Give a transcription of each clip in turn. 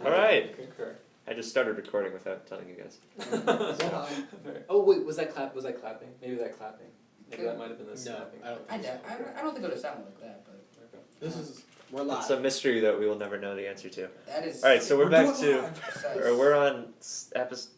All right. Concur. I just started recording without telling you guys. Oh wait, was that clapping? Maybe that clapping. Maybe that might have been the No, snapping. I don't think so. I don't think it would have sounded like that, but This is, we're live. It's a mystery that we will never know the answer to. that is. All right, so we're back doing to, live. or we're on episode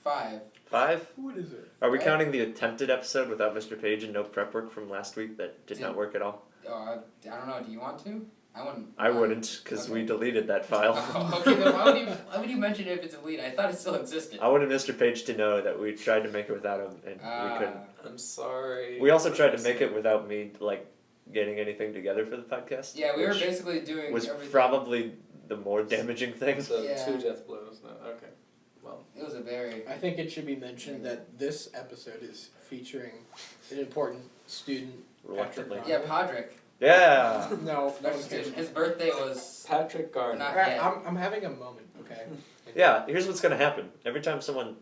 5. 5. What is it? Are we Right. counting the attempted episode without Mr. Page and no prep work from last week that did not work at all? I don't know. Do you want to? I wouldn't. I wouldn't, because we Okay. deleted that file. Oh, okay, then why would you mention it if it's a lead? I thought it still existed. I wanted Mr. Page to know that we tried to make it without him, and we couldn't. I'm sorry. We also tried to make it without me, like, getting anything together for the podcast. Yeah, we were which basically doing was everything. probably the more damaging thing. So Yeah. 2 death blows. No, okay. Well, It was a very. I think it should be mentioned that this episode is featuring an important student. Reluctantly. Patrick Yeah, Garner. Podrick. Yeah! No, Next okay. student. His birthday was. Patrick Garner. Not Alright, yet. I'm having a moment, okay? Yeah, here's what's gonna happen. Every time someone...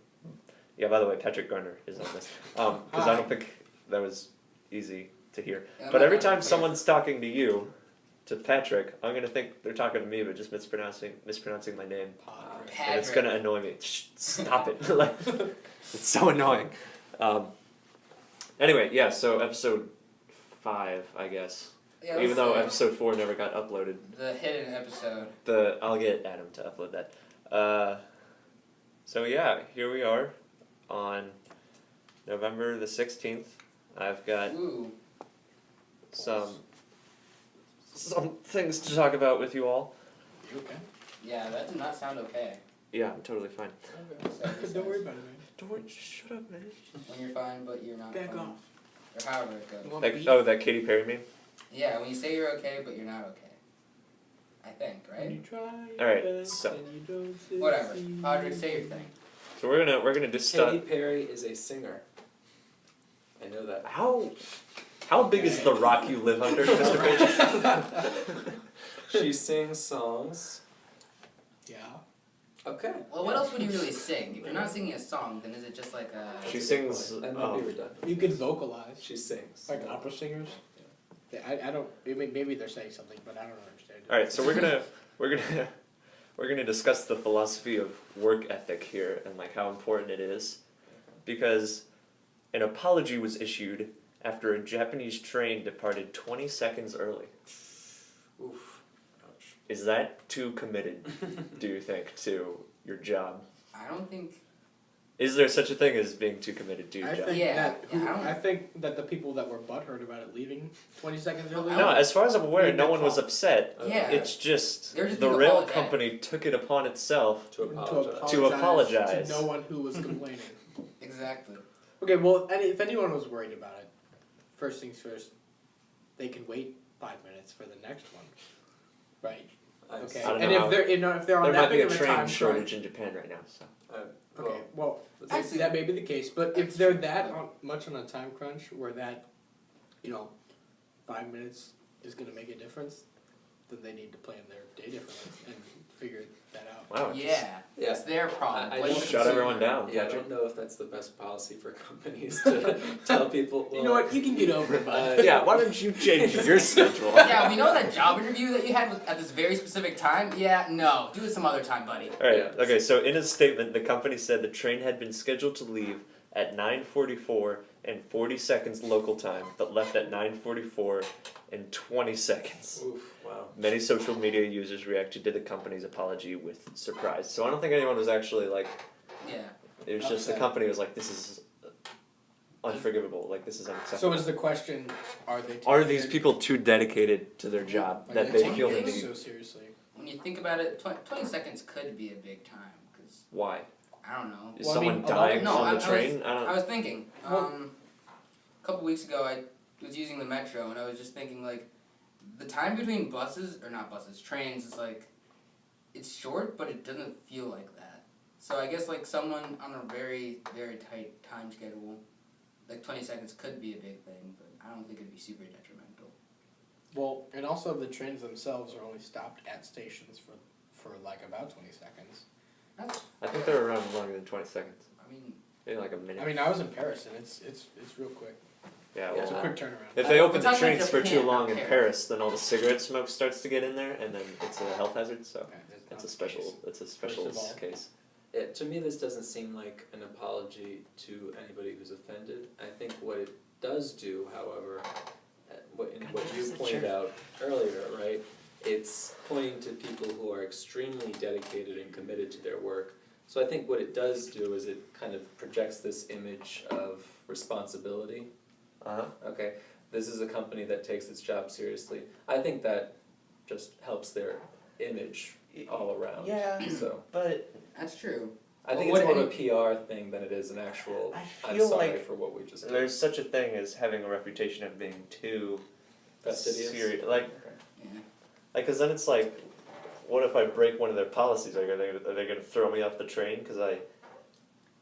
Yeah, by the way, Patrick Garner is on this. Because I Hi. don't think that was easy to hear. Yeah, I'm But not every gonna time play it. someone's talking to you, to Patrick, I'm gonna think they're talking to me, but just mispronouncing my name. Padre. And it's Padrick. gonna annoy me. Shh, stop it. Like, it's so annoying. Anyway, yeah, so episode 5, I guess. Yeah, Even though let's episode 4 never got uploaded. the hidden episode. I'll get Adam to upload that. So yeah, here we are on November the 16th. I've got Ooh. some things to talk about with you all. You okay? Yeah, that did not sound okay. Yeah, I'm totally fine. Don't worry about it, man. Don't worry, shut up, man. When you're fine, but you're not. Back fine. off. Or however it goes. You want That, beef? oh, that Katy Perry meme? Yeah, when you say you're okay, but you're not okay. I think, When right? you try Alright, your best so- and you don't Whatever. succeed. Audrey, say your thing. So we're gonna just start. Katy Perry is a singer. I know that. How big is the rock you live under, Mr. Page? She sings songs. Yeah. Okay. Well, what else would you really sing? If you're not singing a song, then is it just like a... She sings. That might be redundant. You could vocalize. She sings. Like opera singers. Yeah, I don't. I mean, maybe they're saying something, but I don't understand. All right, so we're gonna discuss the philosophy of work ethic here and like how important it is, because an apology was issued after a Japanese train departed 20 seconds early. Oof. Ouch. Is that too committed, do you think, to your job? I don't think... Is there such a thing as being too committed to your I job? think Yeah, that yeah, I don't- I think that the people that were butthurt about it leaving 20 seconds early. No, as far as I'm aware, Made no the one was call. upset. Yeah. It's just They're just the being rail apologetic. company took it upon itself. To apologize. To apologize. to no one who was complaining. Exactly. Okay, well, if anyone was worried about it, first things first, they can wait 5 minutes for the next one, right? Okay, I don't and know if how- they're on There that might be big a of a train time shortage crunch. in Japan right now, so. Okay, well, Actually- that may be the case, but if they're that much on a time crunch where that, 5 minutes is going to make a difference, then they need to plan their day differently and figure that out. Wow. Yeah. Yeah. It's their problem. I Blame don't the Shut everyone consumer. down. Yeah, I Patrick. don't know if that's the best policy for companies to tell people. You know what? You can get over it, bud. Yeah, why don't you change your schedule? Yeah, we know that job interview that you had at this very specific time. Yeah, no. Do it some other time, buddy. Alright, Yeah. okay, so in a statement, the company said the train had been scheduled to leave at 9:44 and 40 seconds local time, but left at 9:44 and 20 seconds. Oof, wow. Many social media users reacted to the company's apology with surprise. So I don't think anyone was actually like, Yeah. it was just the Upset. company was like, this is unforgivable, like this is So unacceptable. is the question, are they Are taking these it- people too dedicated to their job are that they taking feel it the need? so seriously? When you think about it, 20 seconds could be a big time. Because, Why? I don't know. Is Well, I mean, someone a lot of- dying No, on I- the I train? I I don't was thinking, Well- a couple weeks ago I was using the metro and I was just thinking like, the time between buses, or not buses, trains is like, it's short but it doesn't feel like that. So I guess like someone on a very, very tight time schedule, like 20 seconds could be a big thing, but I don't think it'd be super detrimental. Well, and also the trains themselves are only stopped at stations for like about 20 seconds. That's, I think they're around longer than 20 seconds. I mean, Maybe like a minute. I mean, I was in Paris and it's real quick. Yeah, It's a well, quick turnaround. if they We're open the talking trains like for too Japan, long not in Paris. Paris, then all the cigarette smoke starts to get in there, and then it's a health hazard. So Okay, that's not it's a the special. case. It's a special of all- case. To me, this doesn't seem like an apology to anybody who's offended. I think what it does do, however, what you pointed out earlier, right? It's pointing to people who are extremely dedicated and committed to their work. So I think what it does do is it kind of projects this image of responsibility. Uh-huh. Okay, this is a company that takes its job seriously. I think that just helps their image all around. Yeah. So But That's true. I think Well, it's more what of a PR thing than it is an actual. I I'm feel sorry like for what we just did. there's such a thing as having a reputation of being too Fastidious. serious. Like, Yeah. cause then it's like, what if I break one of their policies? Are they gonna throw me off the train because I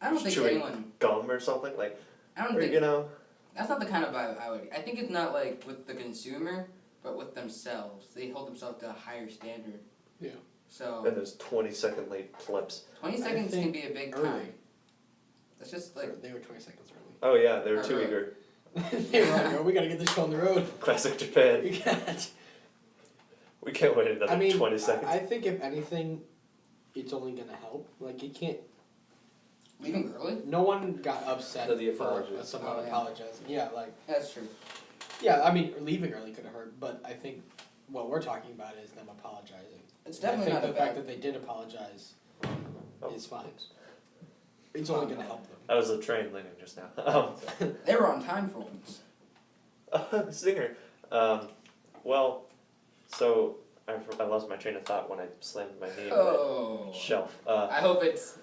I don't was think chewing anyone. gum or something? Like, I don't or, think you know. that's not the kind of vibe I would. I think it's not like with the consumer, but with themselves. They hold themselves to a higher standard. Yeah. So And there's 20-second late clips. 20 I seconds can think be a big early. time. That's just like They were 20 seconds Oh yeah, they were Oh, too really? eager. early. They were like, "Oh, we gotta get this show on the road." Classic Japan. We can't. We can't wait another I mean, 20 seconds. I think if anything, it's only gonna help. Like, you can't. leaving early. No one got upset For the for apology. someone Oh, yeah. apologizing. Yeah, like, That's true. yeah. I mean, leaving early could have hurt, but I think what we're talking about is them apologizing. It's And I definitely think not the a fact bad. that they did apologize Oh. is fine. It's only gonna help them. That was the train leaving just now. They were on time for once. Singer. Well, so I lost my train of thought when I slammed my knee into Oh. the shelf. I hope it's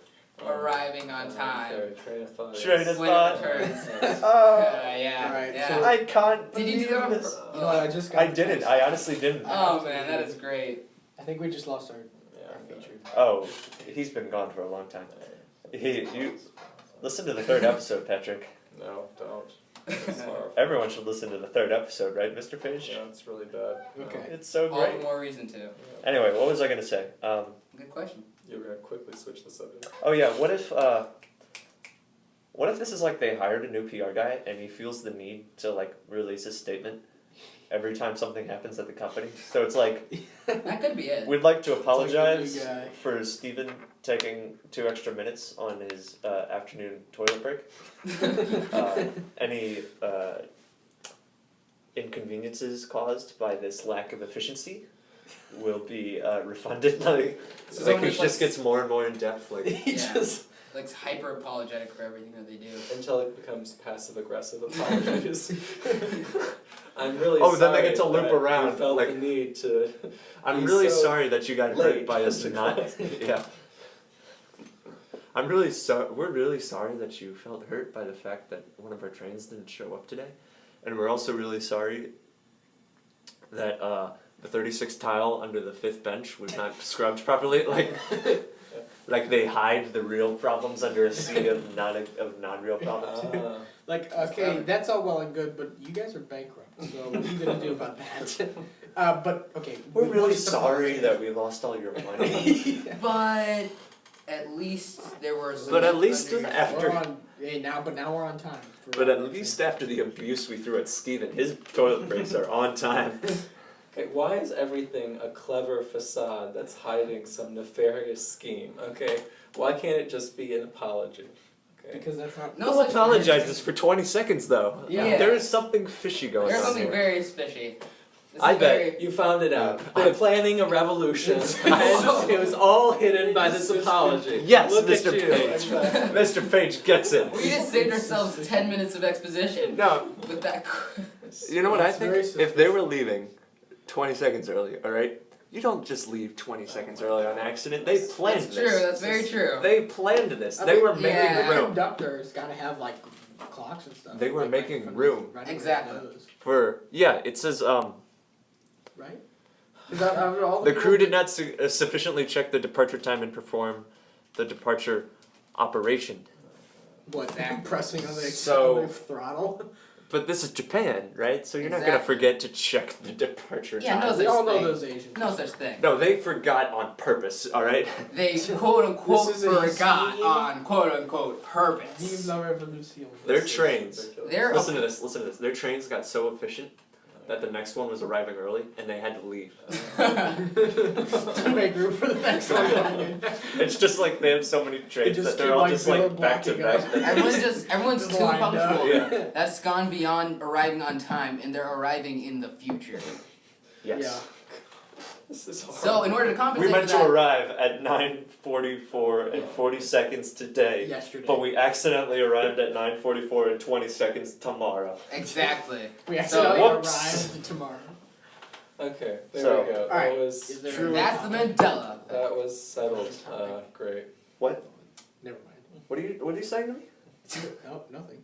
arriving on Okay, time. train of thought. Train is- of When thought. it returns. Oh, Yeah. Alright, Yeah. so- I can't Did you do believe that on this. pur- You know what, I just got I the didn't. text. I honestly didn't. Oh man, that is great. I think we just lost our Yeah, featured. Oh, he's been gone for a long time. You listen to the third episode, Patrick. No, don't. It's horrible. Everyone should listen to the third episode, right, Mr. Page? Yeah, it's really bad. No. Okay. It's so All the great. more reason to. Yeah. Anyway, what was I gonna say? Good question. You were gonna quickly switch the subject. Oh yeah, what if this is like they hired a new PR guy and he feels the need to like release a statement every time something happens at the company? So it's like, That could be it. we'd like to like the new apologize guy. for Steven taking 2 extra minutes on his afternoon toilet break. Any inconveniences caused by this lack of efficiency will be refunded. Like someone he just, just like, gets more and more in depth. Like He Yeah. just. Like hyper apologetic for everything that they do. Until it becomes passive aggressive apologies. I'm really Oh, sorry. then they get to loop that around, You felt like- the need to. I'm He's really so sorry that you got hurt late by us to not. call. Yeah. I'm really sorry. We're really sorry that you felt hurt by the fact that one of our trains didn't show up today, and we're also really sorry that the 36th tile under the 5th bench was not scrubbed properly. Like they hide the real problems under a sea of non-real problems. Like, okay, that's all well and good, but you guys are bankrupt, so what are you gonna do about that? But, okay. We're we really want to sorry apologize. that we lost all your money. But at least there was. But at least under- after- We're on, hey, now we're on time. for- But at least after the abuse we threw at Steven, his toilet breaks are on time. Okay, why is everything a clever facade that's hiding some nefarious scheme? Okay, why can't it just be an apology? Okay. Because that's not. No Who such apologizes for 20 seconds though? Yeah. There is something fishy going There's on something here. very fishy. This I is bet. very- You found it out. By planning a revolution. And it was all hidden by this apology. Yes, Look Mr. at you. Page. Mr. Page gets it. We just saved ourselves 10 minutes of exposition No, with that. you know what I That's think? very If they were leaving 20 seconds early, alright? You don't just leave 20 seconds early on accident. They planned That's this. true. That's very true. They planned this. I They mean, were making yeah. room Conductors gotta have like clocks and stuff. They were like, making right in front of room. right in Exactly. front of those, for, yeah, it says, right? 'Cause out of all the people crew did that- not sufficiently check the departure time and perform the departure operation. What, pressing on the, So- on the throttle? But this is Japan, right? So you're not Exactly. gonna forget to check the departure Yeah, time. no, We all know thing. those Asians. No such thing. No, they forgot on purpose. All right. They quote unquote This is forgot insane. on quote unquote Vive purpose. la revolution. Their This is trains. ridiculous. They're Listen to this. Listen to this. Their trains got so efficient that the next one was arriving early, and they had to leave. To make room for the next one. It's just like they have so many trains just that they're keep, all like, just like back to blocking back. up. Everyone's Just too lined up. punctual. Yeah. That's gone beyond arriving on time, and they're arriving in the future. Yes. This is horrible. So in order to We compensate meant for to that, arrive at 9:44 and 40 seconds today, Yesterday. but we accidentally arrived at 9:44 and 20 seconds tomorrow. exactly. We accidentally whoops. arrived tomorrow. Okay, there So- we go. Alright, That was is there- true. That's the Mandela. That was settled. Great. Never mind. What are you saying to me? No, nothing.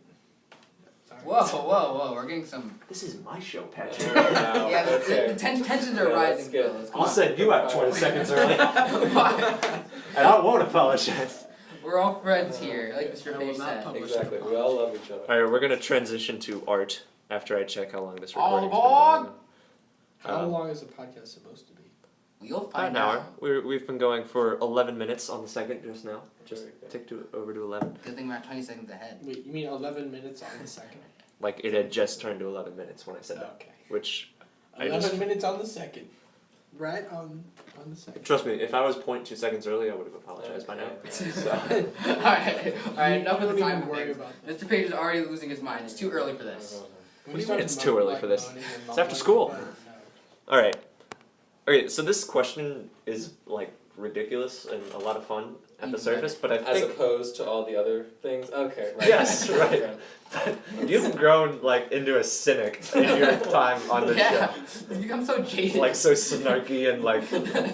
Sorry. Whoa, we're getting some. This is my show, Patrick. Wow, Yeah, the okay. tensions are Yeah, rising. that's good. fellas. Come I'll on. send you out 20 seconds early, Why? and I won't apologize. We're all friends here, like Mr. I will Page not said. publish Exactly. We all love each other. Alright, we're gonna transition to art after I check how long this All recording's been aboard! going. How Um, long is the podcast supposed to be? You'll About find an hour. out. We've been going for 11 minutes on the second just now. Just Very good. ticked over to 11. Good thing we're at 20 seconds ahead. Wait, you mean 11 minutes on the second? Like it had just turned to 11 minutes when I said that, Okay. which I 11 just minutes on the second. Right on the second. trust me. If I was 0.2 seconds early, I would have apologized by now. Okay. So, Alright, enough with the Don't even time worry things. about that. Mr. Page is already losing his mind. It's too early for this. What do you mean it's too early for this? It's after school. No. all right. Okay, so this question is like ridiculous and a lot of fun at the Even surface, but I As think opposed to all the other things. Okay. Right. Yes, right. you've grown like into a cynic in your time on the Yeah, it's become so show, jaded. like so snarky and like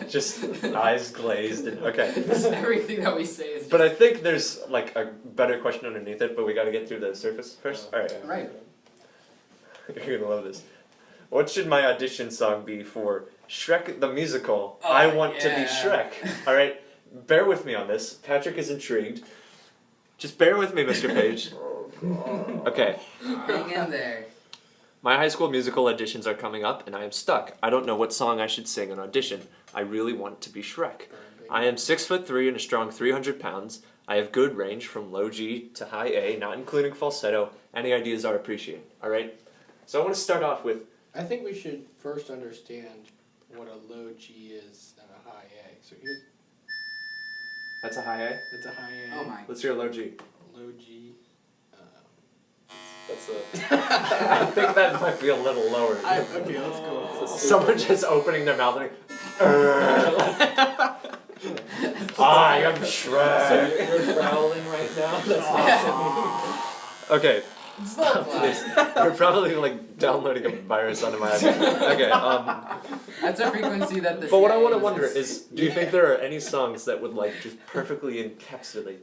just eyes glazed and okay. Everything that we say is just But I think there's like a better question underneath it, but we got to get through the surface first. All right, Okay. Right. you're gonna love this. What should my audition song be for Shrek the musical? I want to be yeah. Shrek. All right, bear with me on this. Patrick is intrigued. Just bear with me, Mr. Page. Okay, Hang in there. my high school musical auditions are coming up, and I am stuck. I don't know what song I should sing in audition. I really want to be Shrek. I am 6'3" and a strong 300 pounds. I have good range from low G to high A, not including falsetto. Any ideas are appreciated. All right. So I want to start off with I think we should first understand what a low G is and a high A. So here's that's a high A. that's a high A. Oh my. Let's hear a low G. Low G. That's a. I think that might be a little lower. Okay, let's go. Someone just opening their mouth and I am So Shrek. you're growling right now. That's awesome. Okay, Slow please. clap. You're probably like downloading a virus onto my iPad. Okay, That's a frequency that the but what I CIA want to uses. wonder is, do you think there are any songs that would like just perfectly encapsulate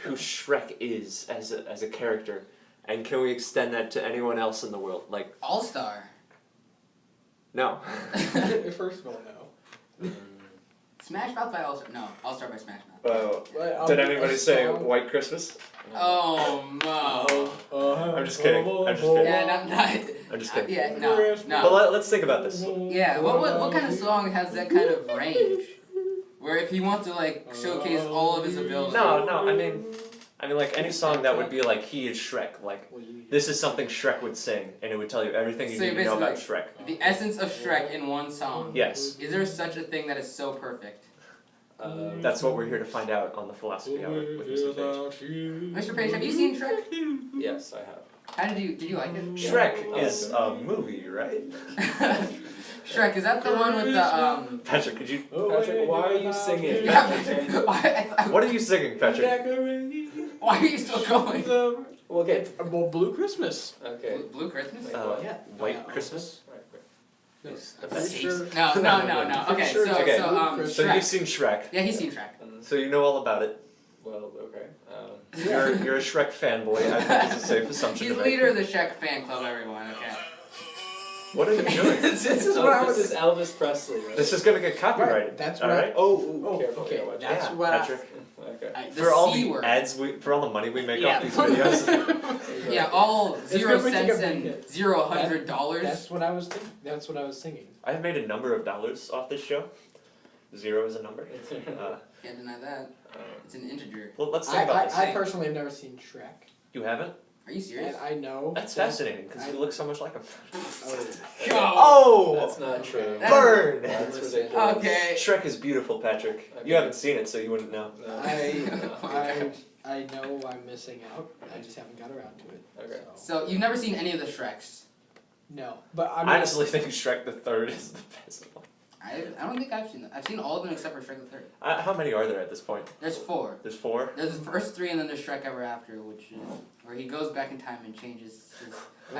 who Shrek is as a character, and can we extend that to anyone else in the world? Like, All-Star. no. First of all, no. Smash Mouth by All-Star. No, All-Star by Smash Mouth. Did anybody say song? White Christmas? Oh, Mo. I'm just kidding. I'm just kidding. Yeah, not. I'm just kidding. Yeah, no, But no. let's think about this. Yeah, what kind of song has that kind of range? Where if he wants to like showcase all of his abilities. No, I mean like any song that would be like he is Shrek. Like this is something Shrek would sing, and it would tell you everything you So need to know about basically- Shrek. The essence of Shrek in one song. Yes, Is there such a thing that is so perfect? that's what we're here to find out on the Philosophy Hour with Mr. Page. Mr. Page, have you seen Shrek? Yes, I have. How did you like it? Shrek is a movie, right? Shrek, is that the one with the Patrick, could you? Patrick, why are you singing? Yeah, why, What are you singing, Patrick? why are you still going? We'll get. Well, Blue Christmas. Okay. Blue Christmas? Yeah. White Christmas. Right, right. Is the Pretty best. sure. No. Okay, Sure, so okay. Blue So Shrek. you've seen Shrek, Yeah, he's seen Shrek. so you know all about it. Well, okay. You're a Shrek fanboy. I think it's a safe assumption He's to make. leader of the Shrek fan club, everyone. Okay. What are you doing? This is what I This was. is Elvis Presley, right? This is gonna get copyrighted. Right, that's all what I- right? Oh, careful. okay, Yeah, watch that's Yeah, what Patrick. Okay. The For all C the word. ads, for all the money we make Yeah. off these videos. Yeah, all It's 0 gonna make you cents a and big hit. $100. That's what I was thinking. That's what I was singing. I've made a number of dollars off this show. 0 is a number. Can't deny that. It's an integer. Well, let's think about this. I personally have never seen Shrek, You haven't? Are you serious? and I know. That's that- fascinating because you look so much like him. Oh. That's not true. That- Burn! That's ridiculous. Okay. Shrek is beautiful, Patrick. Okay. You haven't seen it, so you wouldn't know. No. I know I'm missing out. I just haven't got around to it. Okay. So you've never seen any of the Shreks? No, but I mean, I honestly think Shrek the Third is the best one. I don't think I've seen them. I've seen all of them except for Shrek the Third. How many are there at this point? There's 4. There's 4? There's the first 3 and then there's Shrek Ever After, which is where he goes back in time and changes his...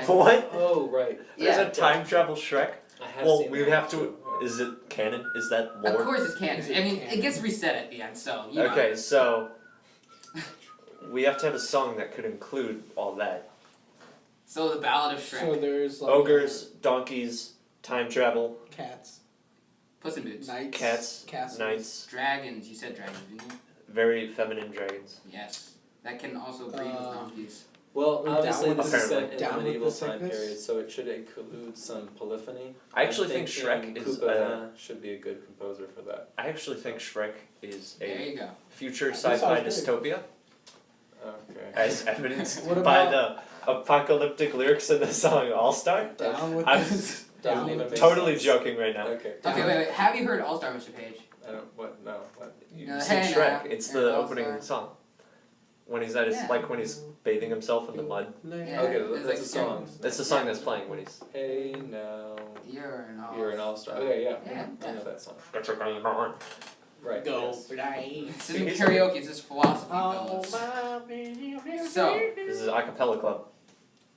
What? Oh, right. There's Yeah. a time travel Shrek? I have Well, seen we that have too. to. Is it canon? Is that Of lore? course it's canon. Is it I mean, canon? it gets reset at the end, so, you know. Okay, so we have to have a song that could include all that. So the Ballad of Shrek. so there's like Ogres, donkeys, time travel, cats, Puss in Boots. knights, cats, castles. knights, Dragons. You said dragons, didn't you? very feminine dragons. Yes. That can also breed with donkeys. Well, We're obviously down this with is the- set in down the with medieval the time sickness? period, so it should include some polyphony. I actually I'm think thinking Shrek is. Couperin should be a good composer for that. I actually think Shrek is There a you go. future That sci-fi sounds dystopia, Okay. as evidenced What by about- the apocalyptic lyrics in the song All Star. Down with I'm this. Doesn't Down even with make Totally sense. joking right now. Okay. Down. Okay, wait. Have you heard All Star, Mr. Page? I don't. What? No. What? You No, sing hey Shrek. now, It's you're the an opening all-star. song. When he's at his Yeah. like when he's bathing himself in the mud. Yeah. Okay, it's that's like a a song. That's the song that's playing when he's. Hey now, You're an all. you're an all-star. Okay, yeah. Yeah. I know that song. Get your game on. Right. Go yes. fly. This isn't karaoke. It's just philosophy, Oh, fellas. my So, This is a cappella club.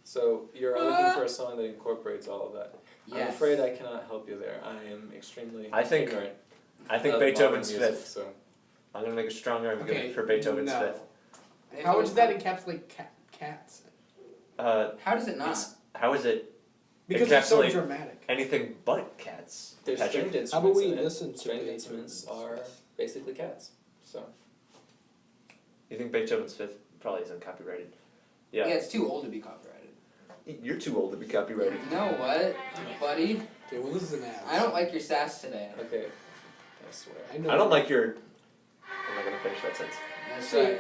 So you're looking for a song that incorporates all of that. I'm yes. afraid I cannot help you there. I am extremely I think- ignorant I think of Beethoven's modern music, Fifth. So I'm gonna make a strong argument Okay, for Beethoven's no. Fifth. How does that encapsulate cats? How does it not? It's, how is it Because it's so Encapsulate- dramatic. anything but cats? there's Patrick? stringed instruments. How about we in it. listen to Stringed Beethoven's instruments are Fifth? basically cats. So You think Beethoven's Fifth probably isn't copyrighted? Yeah, Yeah. it's too old to be copyrighted. You're too old to be copyrighted. You know what, buddy? Okay, well this is an ad. I don't like your sass today. okay, I swear. know I don't like your. I'm not gonna finish that sentence. That's See, right.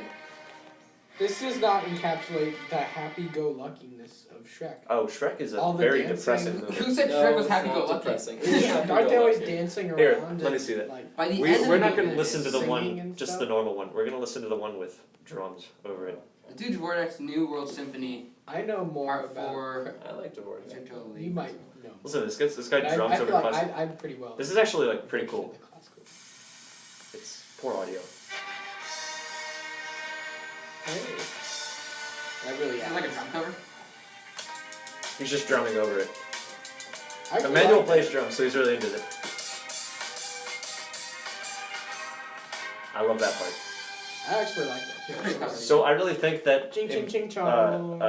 This does not encapsulate the happy-go-luckiness of Shrek. Oh, Shrek is a All the very dancing- depressing movie. Who said No, Shrek was it's not happy-go-lucky? depressing. Aren't they always dancing around? Here, and, let me see that. Like, By the We, end we're of not the gonna movie, listen to the singing one, and just stuff? the normal one. We're gonna listen to the one with drums over it. Dude Dvorak's New World Symphony, I know more Part about. 4. I like Dvorak. You're totally. You might know. Listen, this guy I drums feel over like classical. I'm pretty well. This is actually like pretty versed in cool. the classical. It's poor audio. Hey. That really Is it like a drum cover? He's just drumming over it. I actually Emmanuel like plays drums, so he's really into it. I love that part. that. I actually like that. Pretty too. cool. So I really think that Ching ching it ching chong.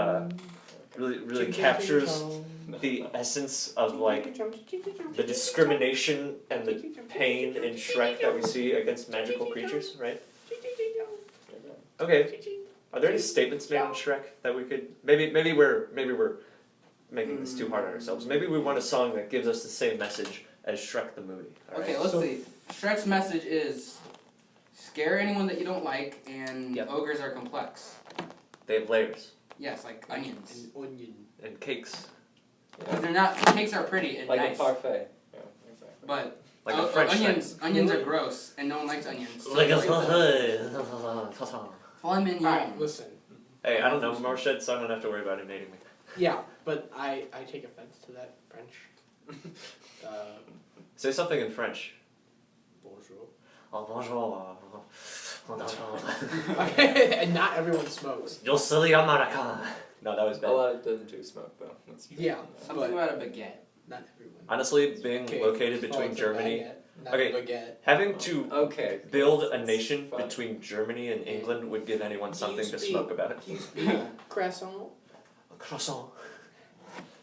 really Ching, ching, captures ching, chong. the essence of like Ching, ching, ching, ching, ching, the discrimination and the pain in Shrek that we see against ching, magical ching, creatures, right? ching, ching, ching, chong. Okay. Ching, ching. Are there any statements made in Shrek that we could maybe we're making this too hard on ourselves. Maybe we want a song that gives us the same message as Shrek the movie. All Okay, right? let's So- see. Shrek's message is scare anyone that you don't like, and Yep. ogres are complex. They have layers Yes, like onions. An onion. and cakes, But they're not. Cakes are pretty and Like nice. a parfait. Yeah, exactly. But like a French onions. thing. Onions are gross, and no one likes onions. So Like a like filet mignon. Alright, listen. Hey, I don't know Marched, so I don't have to worry about him hating me. Yeah, but I take offense to that French. Say something in French. Bonjour. Oh, bonjour. And not everyone smokes. Yo silly America. No, that was A bad. lot of them do smoke though. That's true. Yeah, Something but about a baguette. not everyone. Honestly, being Okay, located first of all, between it's a Germany, baguette, not Okay. a baguette. having to Okay. build a That's nation fine. between Germany and England would give anyone something to speak- smoke about. Do you speak croissant? A croissant.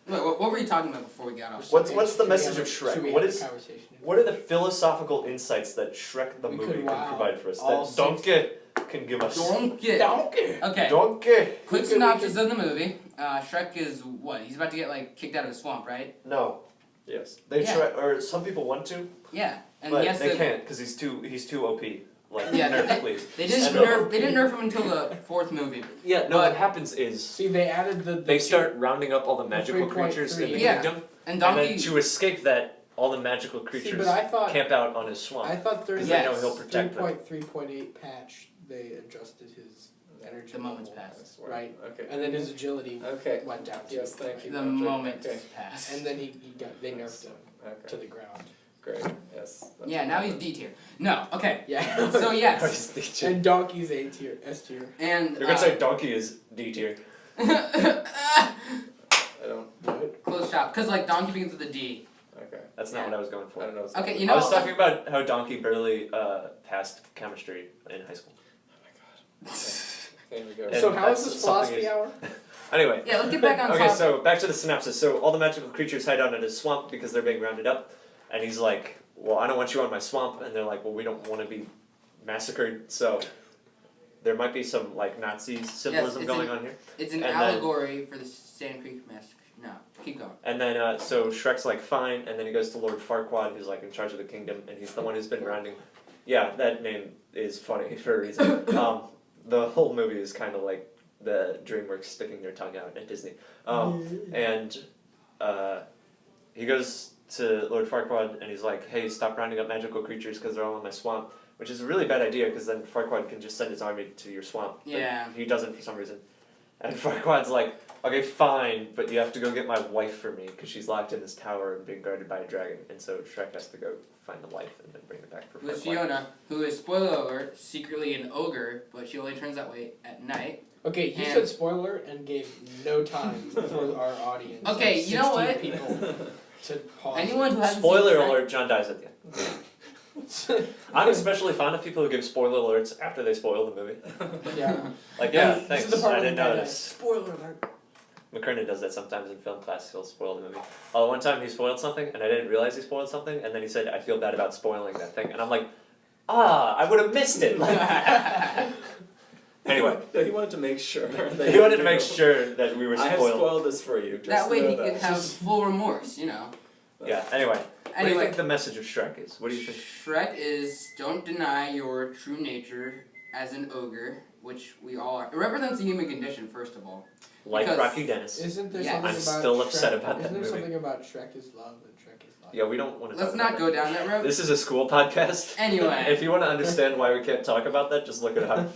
Wait, what were you talking about before we got off? What's the Should we message have of a- Shrek? should we What have is- a conversation? What are the philosophical insights that Shrek the We movie could can wow provide for us? all That six- Donkey can give us. Donkey. Donkey. Okay. Donkey. Quick synopsis of the movie. Shrek is what? He's about to get like kicked out of the swamp, right? No, Yes. they Yeah. try, or some people want to, Yeah. And but he has they to. can't because he's too OP. Like Yeah, nerf, please. They didn't And, nerf. They didn't nerf him until the fourth movie. Yeah, no. But- What happens is See, they added the they two- start rounding up all the magical 3.3. creatures in the Yeah. kingdom, And and Donkey. then to escape that, all the magical See, creatures but I thought camp out on his swamp. I thought Because there's they know Yes. he'll protect them. 3.3.8 patch. They adjusted his energy. The moment's level, passed. Right. Okay. And then his agility Okay. went down. Yes, thank you. The Patrick. moment Okay. passed. And then he got they nerfed him Okay. to the ground. Great. Yes. that's Yeah. Now he's D tier. No. Okay. Yeah. So yes. He's D tier. And Donkey's A tier, S tier. And. You're gonna say Donkey is D tier. I don't. What? Close shop. Cause like Donkey begins with a D. Okay. That's not Yeah. what I was going for. I don't know. What's Okay, going you on. know. I was talking about how Donkey barely passed chemistry in high school. There we go. And So how is that's this something philosophy is- hour? Anyway. Yeah. Let's get back on Okay, topic. so back to the synopsis. So all the magical creatures hide out in his swamp because they're being rounded up, and he's like, "Well, I don't want you on my swamp," and they're like, "Well, we don't want to be massacred, so there might be some like Nazi symbolism it's going on here." It's an And then- allegory for the Sand Creek massacre. No. Keep going. And then so Shrek's like, "Fine," and then he goes to Lord Farquaad, who's like in charge of the kingdom, and he's the one who's been rounding. Yeah, that name is funny for a reason. The whole movie is kind of like the DreamWorks sticking their tongue out at Disney. And he goes to Lord Farquaad and he's like, "Hey, stop rounding up magical creatures because they're all in my swamp," which is a really bad idea because then Farquaad can just send his army to your swamp. But Yeah. he doesn't for some reason. And Farquaad's like, "Okay, fine, but you have to go get my wife for me because she's locked in this tower and being guarded by a dragon." And so Shrek has to go find the wife and then bring her back for With Farquaad. Fiona, who is, spoiler alert, secretly an ogre, but she only turns that way at night. Okay, you And- said spoiler and gave no time for our audience. Okay, of you know 60 what? People to pause. Anyone who hasn't Spoiler seen Shrek- alert, John dies at the end. I'm especially fond of people who give spoiler alerts after they spoil the movie. Yeah. Like, yeah, This is thanks, the part I where didn't the guy know dies. this. Spoiler alert. McKernan does that sometimes in film class, he'll spoil the movie. Oh, one time he spoiled something, and I didn't realize he spoiled something, and then he said, "I feel bad about spoiling that thing," and I'm like, I would have missed it! Anyway, No, he wanted to make sure. that he wanted to make knew. sure that we were I have spoiled. spoiled this for you. Just That way know he that. could have full remorse, you know. Yeah, anyway. What do you Anyway, think the message of Shrek is? What do you think? Shrek is don't deny your true nature as an ogre, which we all are. It represents the human condition, first of all. Like Because- Rocky Dennis. Isn't there Yeah. something I'm about still upset Shrek? about that Isn't there movie. something about Shrek is love and Shrek is life? Yeah, we don't want to Let's talk not about go down that that. road. This is a school podcast. Anyway, If you want to understand why we can't talk about that, just look it up.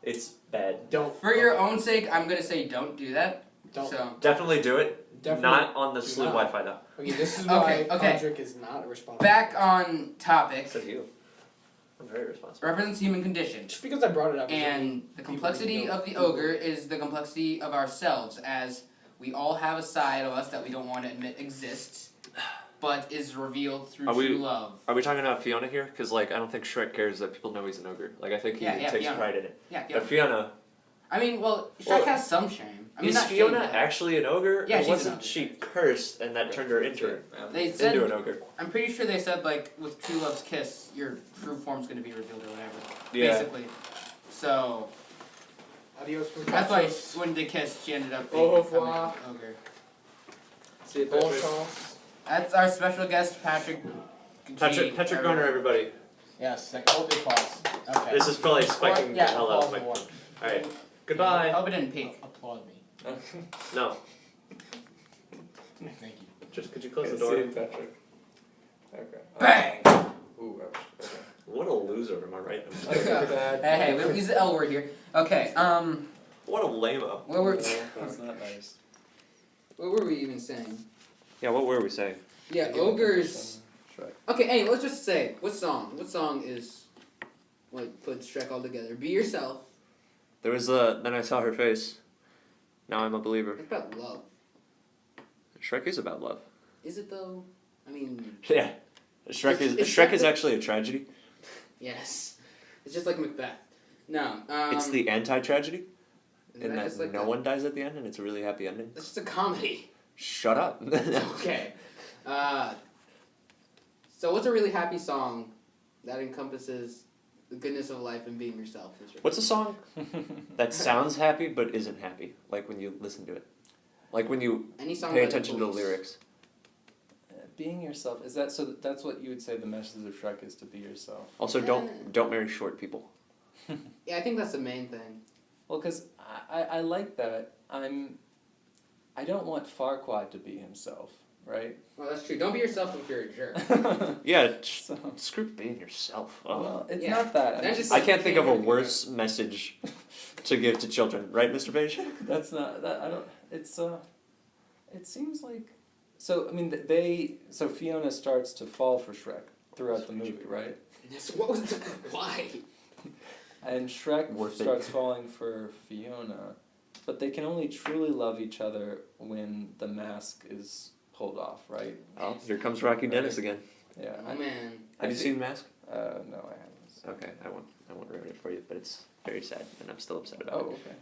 It's bad. Don't. for your own sake, I'm gonna say don't do that. Don't. So, Definitely do it. Definitely. Not on the do SLUH not. Wi-Fi though. Okay, this is why Okay. Podrick is not a responsible. back on topic. Said you. I'm very responsible. Represents human condition. Just because I brought it up. doesn't mean- And the People complexity know. of the ogre is the complexity of ourselves, as we all have a side of us that we don't want to admit exists, but is revealed through Are we- true love. Are we talking about Fiona here? Because like I don't think Shrek cares that people know he's an ogre. Like I think he Yeah, yeah, takes Fiona. pride in it. Yeah, But Fiona, I mean, well, Shrek Well, has some shame. I mean, is not Fiona shame, but actually an ogre? Yeah, or she's an wasn't ogre. she cursed and that turned her into They said, an ogre? I'm pretty sure they said, like, with true love's kiss, your true form's gonna be revealed or whatever. Yeah. Basically. So, Adios, that's why muchachos. when they kissed, she ended up Au being revoir. an ogre. See you, Bon Patrick. chance. That's our special guest, Patrick. Patrick Garner, everybody. Yes, like hold the applause. Okay. This is probably spiking the yeah, hell out of my. applause All right. Goodbye. Hope it didn't peak. Applaud me. No. Thank you. Just could you close the See door? you, Patrick. Okay. Bang! Ooh, ouch. Okay. What a loser, am I right? Okay, bad. Hey, we don't use the L word here. Okay, What a lame-o. where were, That's not nice. what were we even saying? Yeah, what were we saying? Yeah, ogres. Shrek. Okay, anyway, let's just say, what song is, like, puts Shrek all together? Be Yourself. There was then I saw her face. Now I'm a believer. It's about love. Shrek is about love. Is it though? I mean, Yeah. Shrek is It's Shrek is the- actually a tragedy. yes. It's just like Macbeth. No, It's the anti-tragedy, isn't in that that just like no one dies at the end, and it's a really happy ending. It's just a comedy. Shut up. Okay. So what's a really happy song that encompasses the goodness of life and being yourself? What's a song that sounds happy but isn't happy? Like when you listen to it. Like when you Any song pay by the attention to the Police. lyrics. Being yourself, is that so? That's what you would say the message of Shrek is, to be yourself. Also, don't marry short people. Yeah, I think that's the main thing. Well, because I like that. I don't want Farquaad to be himself, right? Well, that's true. Don't be yourself if you're a jerk. Yeah, So, screw being yourself. Oh. well, it's Yeah. not that. That's I'm just- I can't think of a Can't- worse message to give to children, right, Mr. Page? That's not that. I don't. It's It seems like. So I mean, so Fiona starts to fall for Shrek throughout the movie, right? Yes, what was the why? And Shrek Worth it. starts falling for Fiona, but they can only truly love each other when the mask is pulled off, right? Oh, here comes Rocky Dennis again. Yeah. Oh man. Have you see- seen Mask? No, I haven't. Okay, I won't ruin it for you, but it's very sad, and I'm still upset about Oh, it. okay.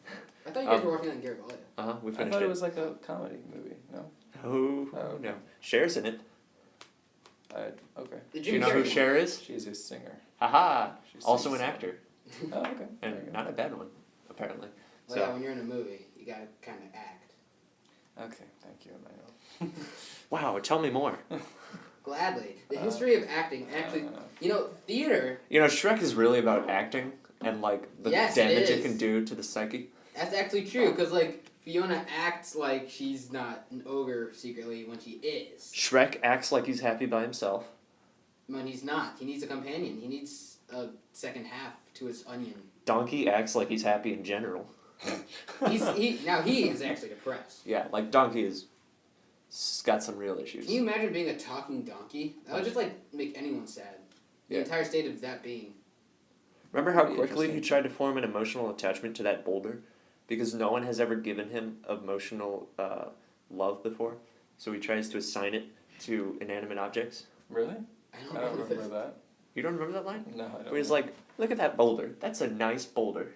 I thought you guys were working on Gargoyle. We I finished thought it. it was like a comedy movie. No. Oh, Oh, no. Cher's in it. Okay. The Do Jim you know who Carrey Cher is? She's a singer. Haha! She Also sings an songs. actor, Oh, okay. There you and go. not a bad one, apparently. Well, yeah, when you're in a movie, you gotta kind of act. Okay, thank you, Emmanuel. Wow, tell me more. Gladly. The history of acting, actually, you know, theater, You know, Shrek is really about acting and like the Yes, it damage it is. can do to the psyche. that's actually true, because, like, Fiona acts like she's not an ogre secretly when she is. Shrek acts like he's happy by himself. When he's not. He needs a companion. He needs a second half to his onion. Donkey acts like he's happy in general. Now he is actually depressed. Yeah, like Donkey is got some real issues. Can you imagine being a talking donkey? That would just, like, make anyone sad. The Yeah. entire state of that being. Remember how Pretty quickly he interesting. tried to form an emotional attachment to that boulder? Because no one has ever given him emotional love before. So he tries to assign it to inanimate objects. Really? I I don't remember that. You don't remember that line? No, I don't. Where he's like, look at that boulder. That's a nice boulder.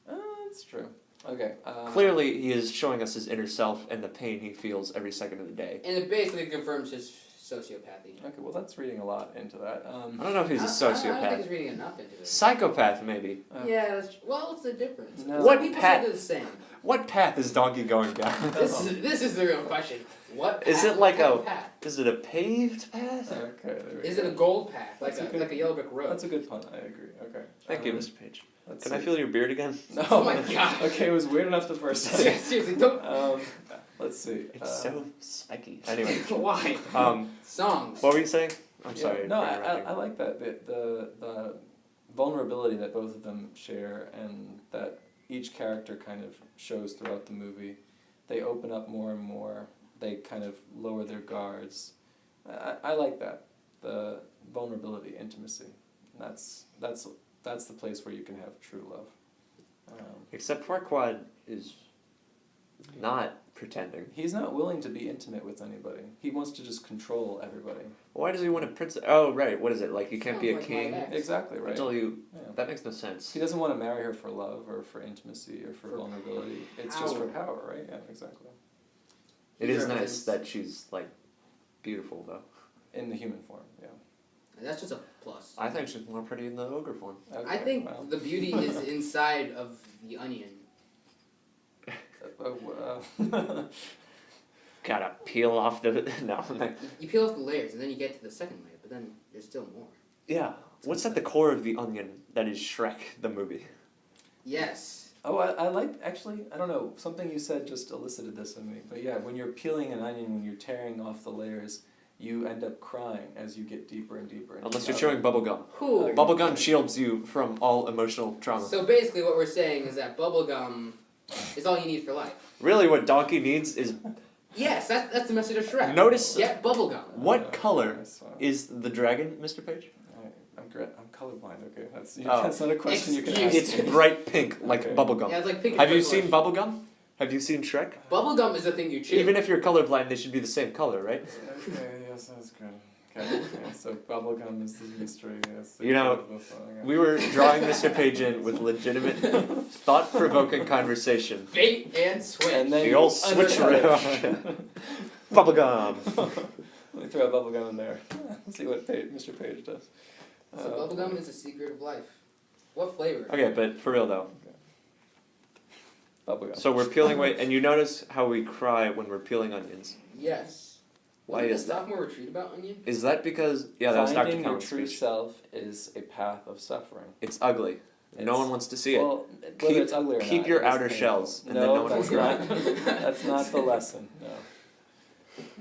That's true. Okay. Clearly, he is showing us his inner self and the pain he feels every second of the day. And it basically confirms his sociopathy. Okay, well, that's reading a lot into that. I don't know if he's a I don't think sociopath. he's reading enough into it. Psychopath, maybe. Yeah, well, what's the difference? No. Some What people path- say they're the same. What path is Donkey going down? This is the real question. What Is path- it like what type a- of path? Is it a paved path? Okay, there we Is go. it a gold path, like That's a a good- like a yellow brick road? That's a good pun. I agree. Okay. Thank you, Mr. Page. Let's Can I see. feel your beard again? No. Oh my God. Okay, it was weird enough the first time. Seriously, don't. Let's see. It's so spiky. Anyway, Why? Songs. what were you saying? I'm Yeah, sorry. No, for I interrupting. like that the vulnerability that both of them share, and that each character kind of shows throughout the movie. They open up more and more. They kind of lower their guards. I like that, the vulnerability, intimacy. That's the place where you can have true love. Except Farquaad is not pretending. He's not willing to be intimate with anybody. He wants to just control everybody. Why does he want a princess? Oh, right. What is it? Like you can't be a Sounds like king my ex. Exactly right. until you. Yeah. That makes no sense. He doesn't want to marry her for love or for intimacy or for For vulnerability. It's just for power. power, right? Yeah, exactly. It He is represents- nice that she's like beautiful though. In the human form, yeah. That's just a plus. I think she's more pretty in the ogre form. Okay, I think well, the beauty is inside of the onion. Gotta peel off the no. You peel off the layers and then you get to the second layer, but then there's still more. Yeah. What's at the core of the onion that is Shrek the movie? Yes. Oh, I like, actually, I don't know, something you said just elicited this in me. But yeah, when you're peeling an onion, when you're tearing off the layers, you end up crying as you get deeper and deeper. into Unless the you're chewing bubble gum. Cool. Okay. Bubblegum shields you from all emotional trauma. So basically, what we're saying is that bubblegum is all you need for life. Really, what Donkey needs is Yes, that's the message of Shrek. Notice- Get bubblegum. what color Nice one. is the dragon, Mr. Page? I'm colorblind, okay? That's, Oh. that's not a question you can ask. Excuse It's bright pink, like Okay. bubblegum. Yeah, it's like pink. Have you and seen purplish. bubblegum? Have you seen Shrek? Bubblegum is the thing you chew. Even if you're colorblind, they should be the same color, right? Okay, yes, that's good. Okay, yeah, so bubblegum is the mystery. Yes, You know, we were drawing Mr. Page in with legitimate, thought-provoking conversation. Bait and switch. And then The old undercut it. switcheroo. Bubblegum. Let me throw a bubblegum in there. See what Mr. Page does. So bubblegum is a secret of life. What flavor? Okay, but for real though. Bubblegum. So we're peeling away, and you notice how we cry when we're peeling onions. Yes. Why Wasn't is the that? sophomore retreat about onion? Is that because that was Dr. Finding your Collins' true speech. self is a path of suffering. It's ugly. No It's- one wants to see it. Well, whether Keep- it's ugly or not, keep your it is outer painful. shells, and then no, no one that's will not. That's not the lesson. No.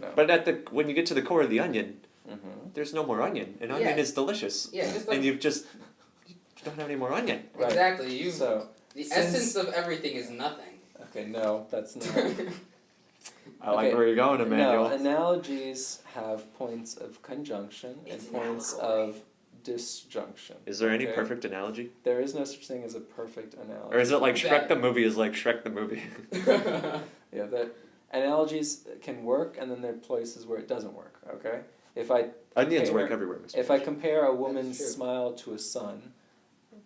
No. But when you get to the core of the onion, Mhm. there's no more onion. An onion Yeah. is delicious. Yeah, just like And you don't have any more onion. Right. exactly. You. So The since- essence of everything is nothing. okay, no, that's not. I like Okay. where you're going, Emmanuel. No, analogies have points of conjunction It's and an points allegory. of disjunction. Is there any Okay. perfect analogy? There is no such thing as a perfect analogy. Or is it like Shrek That- the movie is like Shrek the movie? Yeah, that analogies can work, and then there are places where it doesn't work. Okay, if I Onions compare- work everywhere. Mr. If I compare a woman's true. smile to a sun,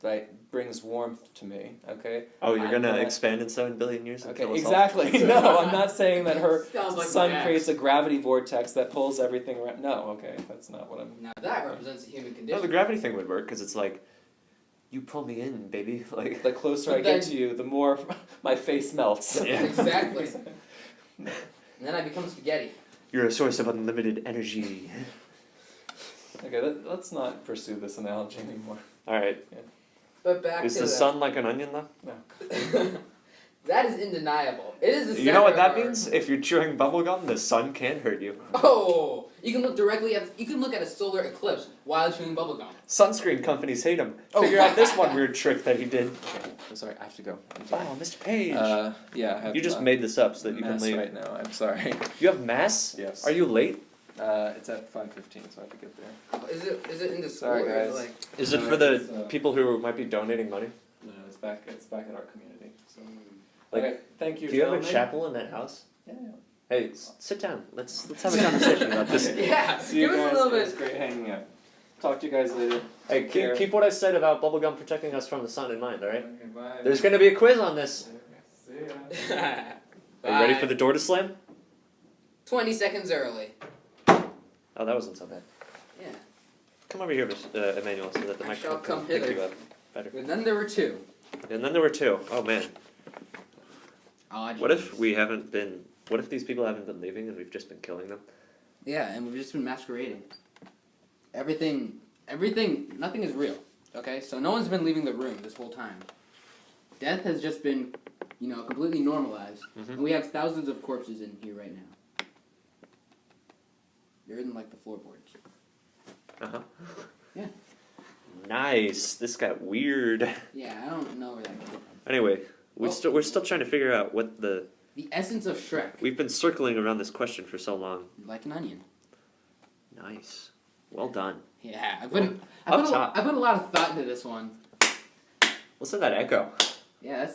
that brings warmth to me. Okay. Oh, you're I'm gonna not- expand in 7 billion years and Okay. kill us all? Exactly. No, I'm not saying that her Sounds like sun my ex. creates a gravity vortex that pulls everything around. No. Okay, that's not what I'm. Now that represents a human No, condition. the gravity thing would work because it's like, you pull me in, baby. Like, The closer But I get then- to you, the more my face melts. Yeah. Exactly. And then I become spaghetti. you're a source of unlimited energy. Okay, let's not pursue this analogy anymore. All right. But back Is to the sun like an onion though? No. That is undeniable. It is the You know what center that of our- means? If you're chewing bubblegum, the sun can't hurt you. Oh, you can look directly at. You can look at a solar eclipse while chewing bubblegum. Sunscreen companies hate him. Oh. Figure out this one weird trick that he did. Okay, I'm sorry. I have to go. I'm sorry. Oh, Mr. Page. Yeah, I have you just made this up so that you can mass leave. right now. I'm sorry. You have mass? Yes. Are you late? It's at 5:15, so I have to get there. Is it in the school Sorry, or is it guys. like? Is it No, for the it's, people who might be donating money? No, it's back. It's back at our community. So. Like, Okay, thank you. Do you have a gentlemen. chapel in that house? Yeah. Hey, sit down. Let's have a conversation about this. Yeah. See you Give us guys. a little It was bit. great hanging out. Talk to you guys later. Hey, Take care. keep what I said about bubblegum protecting us from the sun in mind, alright? Okay, bye. There's gonna be a quiz on this. See ya. Are you ready for the door to slam? 20 seconds early. Oh, that wasn't so bad. Yeah. Come over here, Emmanuel, so that the I microphone shall come can pick hither. you up better. And then there were two. And then there were two. Oh man. Odd. What if we haven't been? What if these people haven't been leaving and we've just been killing them? Yeah, and we've just been masquerading. Everything, nothing is real. Okay, so no one's been leaving the room this whole time. Death has just been, completely normalized, and we have thousands of corpses in here right now. They're in like the floorboards. Uh huh. Yeah. Nice. This got weird. Yeah, I don't know where that came from. Anyway, we're Well- still trying to figure out what the. The essence of Shrek, We've been circling around this question for so long. like an onion. Nice. Well done. Yeah, I Up put top. a lot of thought into this one. Listen to that echo. Yeah,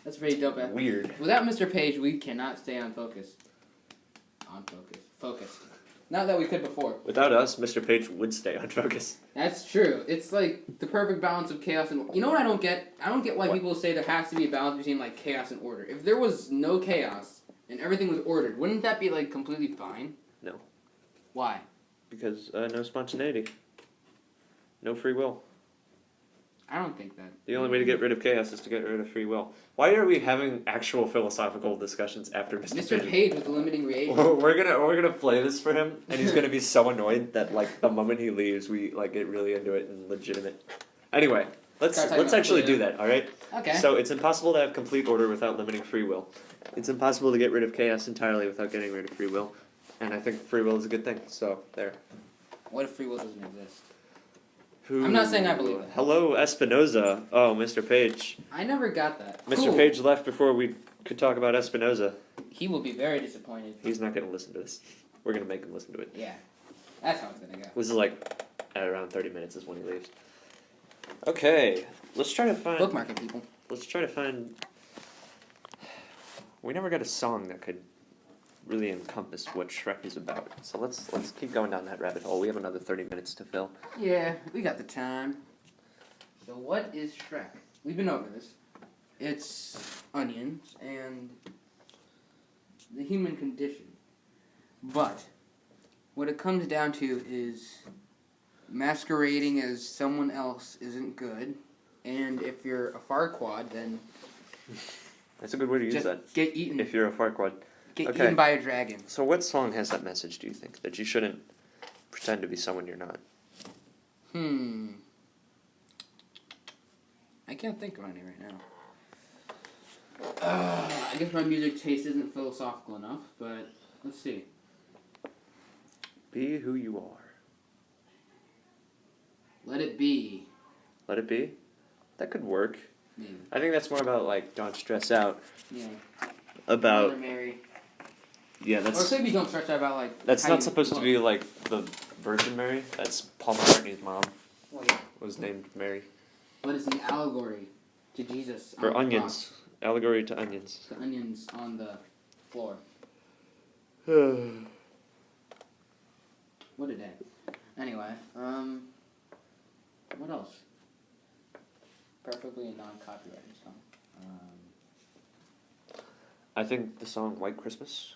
that's pretty dope. Weird. Without Mr. Page, we cannot stay on focus. Focus. Not that we could before. Without us, Mr. Page would stay on focus. That's true. It's like the perfect balance of chaos and. You know what I don't get? I don't get why What? people say there has to be a balance between like chaos and order. If there was no chaos and everything was ordered, wouldn't that be like completely fine? No. Why? Because no spontaneity. No free will. I don't think that. The only way to get rid of chaos is to get rid of free will. Why are we having actual philosophical discussions after Mr. Mr. Page? Page was the limiting reagent. We're gonna play this for him, and he's gonna be so annoyed that like the moment he leaves, we like get really into it and legitimate. Anyway, let's Start talking about actually free do that. All right. Okay. So it's impossible to have complete order without limiting free will. It's impossible to get rid of chaos entirely without getting rid of free will, and I think free will is a good thing. So there. What if free will doesn't exist? Who? I'm not saying I believe it. Hello, Espinoza. Oh, Mr. Page. I never got that. Mr. Cool. Page left before we could talk about Espinoza. He will be very disappointed. He's not gonna listen to this. We're gonna make him listen to it. Yeah. That's how it's gonna go. This is like at around 30 minutes is when he leaves. Okay, let's try to find. Bookmark it, people. Let's try to find. We never got a song that could really encompass what Shrek is about. So let's keep going down that rabbit hole. We have another 30 minutes to fill. Yeah, we got the time. So what is Shrek? We've been over this. It's onions and the human condition. But what it comes down to is masquerading as someone else isn't good. And if you're a Farquaad, then That's a good way to use just that. get eaten. If you're a Farquaad. Get okay. eaten by a dragon. So what song has that message, do you think? That you shouldn't pretend to be someone you're not? I can't think of any right now. I guess my music taste isn't philosophical enough, but let's see. Be who you are. Let it be. Let it be? That could work. Maybe. I think that's more about, like, don't stress out. Yeah. About... Mother Mary. Yeah, Or that's... maybe don't stretch out about like. That's how not you supposed to look. be, like, the Virgin Mary. That's Paul McCartney's mom. Well, yeah. Was named Mary. But it's an allegory to Jesus. For on the onions. Allegory to onions. cross. The onions on the floor. What a day. Anyway, what else? Preferably a non-copyrighted song. I think the song White Christmas.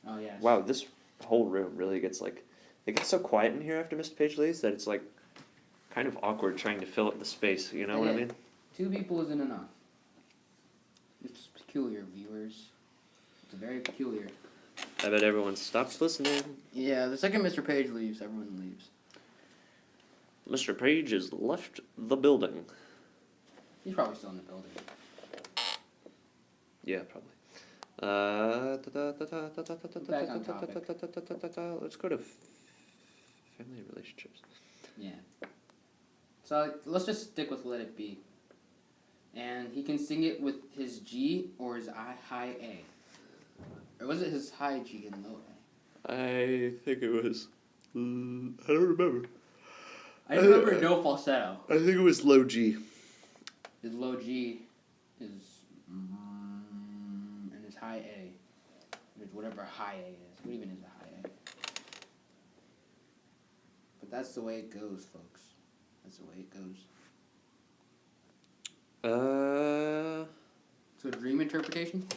Oh yes. Wow, this whole room really gets, like... It gets so quiet in here after Mr. Page leaves that it's, like, kind of awkward trying to fill up the space. You know what I mean? 2 people isn't enough. It's peculiar, viewers. It's very peculiar. I bet everyone stops listening. Yeah, the second Mr. Page leaves, everyone leaves. Mr. Page has left the building. He's probably still in the building. Yeah, probably. Back on topic. Let's go to family relationships. Yeah. So let's just stick with Let It Be. And he can sing it with his G or his high A. Or was it his high G and low A? I think it was... I don't remember. I just remember no falsetto. I think it was low G. His low G is and his high A is whatever high A is. What even is a high A? But that's the way it goes, folks. That's the way it goes. So dream interpretation?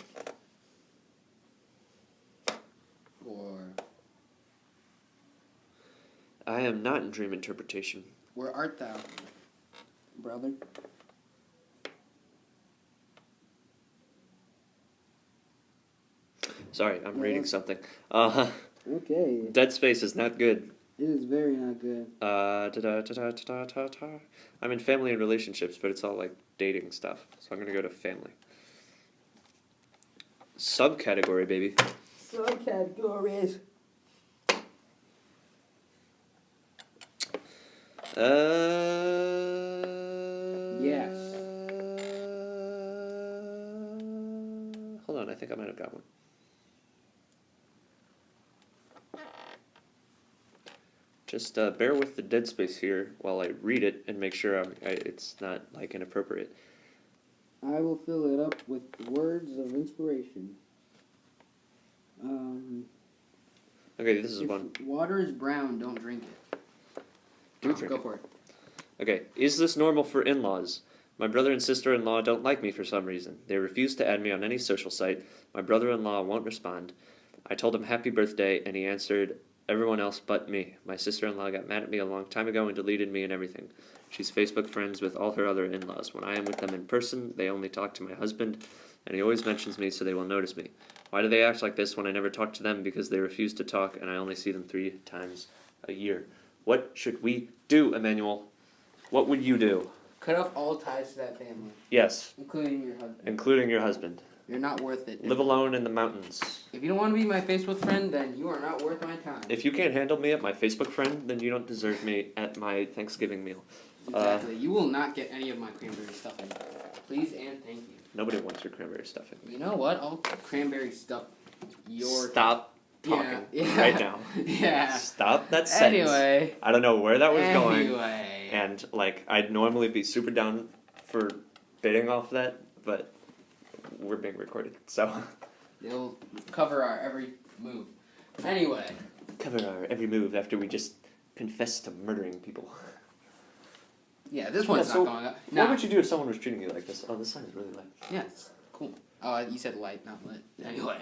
Or I am not in dream interpretation. where art thou, brother? Sorry, I'm reading something. Okay. Dead Space is not good. It is very not good. I'm in family and relationships, but it's all like dating stuff. So I'm gonna go to family. Subcategory, baby. Subcategories. Yes. Hold on, I think I might have got one. Just bear with the dead space here while I read it and make sure it's not like inappropriate. I will fill it up with words of inspiration. Okay, this is If one. water is brown, don't drink it. Do drink Go it. for it. Okay, is this normal for in-laws? My brother and sister-in-law don't like me for some reason. They refuse to add me on any social site. My brother-in-law won't respond. I told him happy birthday, and he answered everyone else but me. My sister-in-law got mad at me a long time ago and deleted me and everything. She's Facebook friends with all her other in-laws. When I am with them in person, they only talk to my husband, and he always mentions me so they will notice me. Why do they act like this when I never talk to them because they refuse to talk and I only see them 3 times a year? What should we do, Emmanuel? What would you do? Cut off all ties to that family, Yes, including your husband. including your husband. You're not worth it. Live alone in the mountains. If you don't want to be my Facebook friend, then you are not worth my time. If you can't handle me at my Facebook friend, then you don't deserve me at my Thanksgiving meal. Exactly. You will not get any of my cranberry stuffing. Please and thank you. Nobody wants your cranberry stuffing. You know what? I'll cranberry stuff your... Stop talking Yeah. right now. Yeah. Stop that sentence. Anyway. I don't know where that was going. Anyway. And, like, I'd normally be super down for bidding off that, but we're being recorded, so. They'll cover our every move. Anyway, Cover our every move after we just confess to murdering people. yeah, this one's Yeah, so not going up. What Nah, would you do if someone was treating you like this? Oh, this sign is really light. yeah, it's cool. You said light, not lit. Anyway,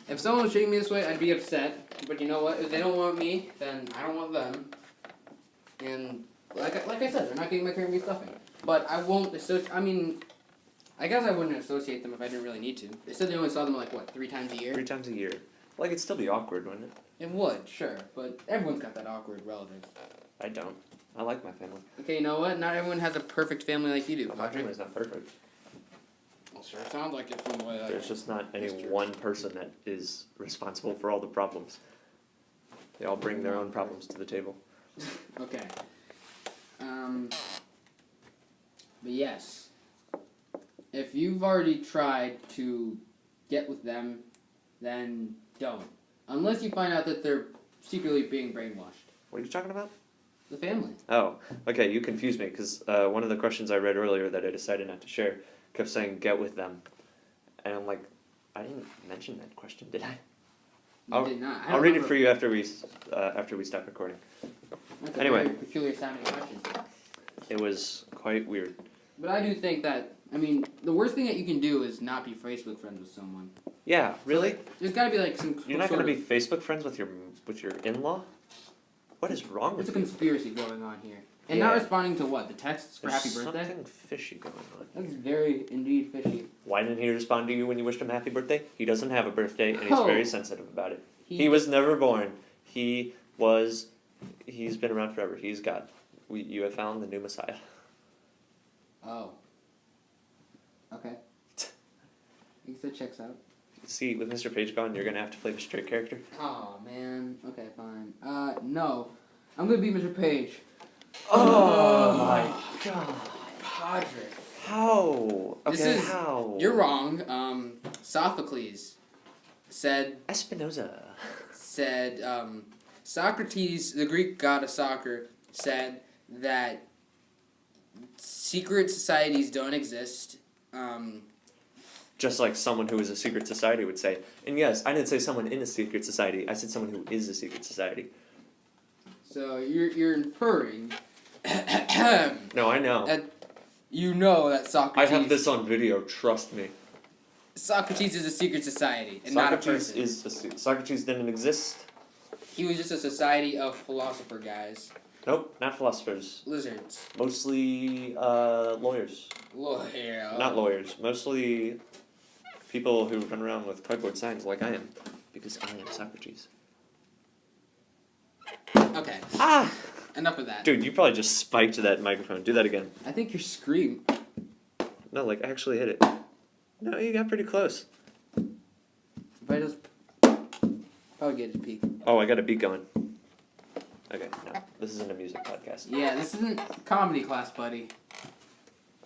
if someone was treating me this way, I'd be upset. But you know what? If they don't want me, then I don't want them. And like I said, they're not getting my cranberry stuffing. But I won't associate. I mean, I guess I wouldn't associate them if I didn't really need to. They said they only saw them like what, 3 times a year? 3 times a year. Like, it'd still be awkward, wouldn't it? It would, sure, but everyone's got that awkward relative. I don't. I like my family. Okay, you know what? Not everyone has a perfect family like you do, But my Patrick. family's not perfect. Well, sure, it sounds like it from the way I. There's just not any That's true. one person that is responsible for all the problems. They all bring their own problems to the table. Okay. But yes, if you've already tried to get with them, then don't. Unless you find out that they're secretly being brainwashed. What are you talking about? The family. Oh, okay, you confused me, because one of the questions I read earlier that I decided not to share kept saying get with them. And I'm like, I didn't mention that question, did I? You did not. I I'll don't read it remember. for you after we stop recording. That's a Anyway. very peculiar sounding question. It was quite weird. But I do think that, I mean, the worst thing that you can do is not be Facebook friends with someone. Yeah, really? There's gotta be like some You're not sort gonna of- be Facebook friends with your in-law? What is wrong There's with a you? conspiracy going on here. And not Yeah. responding to what? The texts for There's happy birthday? something fishy going on. That's very indeed fishy. Why didn't he respond to you when you wished him happy birthday? He doesn't have a birthday, and he's Oh. very sensitive about it. He was never born. He's been around forever. He's God. You have found the new Messiah. Oh. Okay. I guess that checks out. See, with Mr. Page gone, you're gonna have to play the straight character. Oh man. Okay, fine. No. I'm gonna be Mr. Page. Oh my God! Patrick. How? This Okay, is- how? You're wrong. Sophocles said Espinoza. Socrates, the Greek god of soccer, said that secret societies don't exist. Just like someone who is a secret society would say. And yes, I didn't say someone in a secret society. I said someone who is a secret society. So you're inferring. No, I know. You know that I Socrates. have this on video. Trust me. Socrates is a secret society and not a person. Socrates didn't exist. He was just a society of philosopher guys, Nope, not philosophers. lizards, Mostly lawyers. lawyer. Not lawyers. Mostly people who run around with cardboard signs like I am. Because I am Socrates. Okay, Ah! enough of that. Dude, you probably just spiked that microphone. Do that again. I think your scream. No, like actually hit it. No, you got pretty close. If I just probably get a peek. Oh, I got a beat going. Okay, no. This isn't a music podcast. Yeah, this isn't comedy class, buddy.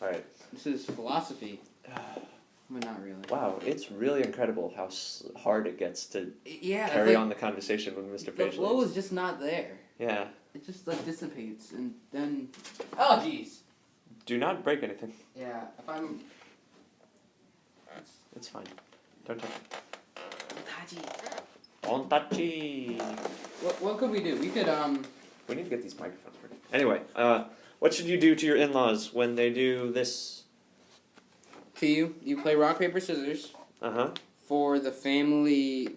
Alright. This is philosophy. But not really. Wow, it's really incredible how hard it gets to Yeah, it's carry like on the conversation when Mr. the Page flow leaves. is just not there. Yeah. It just like dissipates and then. Oh jeez. Do not break anything. Yeah, if I'm. It's fine. Don't touch it. Haji. Don't touch it. What could we do? We could We need to get these microphones working. Anyway, what should you do to your in-laws when they do this? to you play rock paper scissors Uh-huh. for the family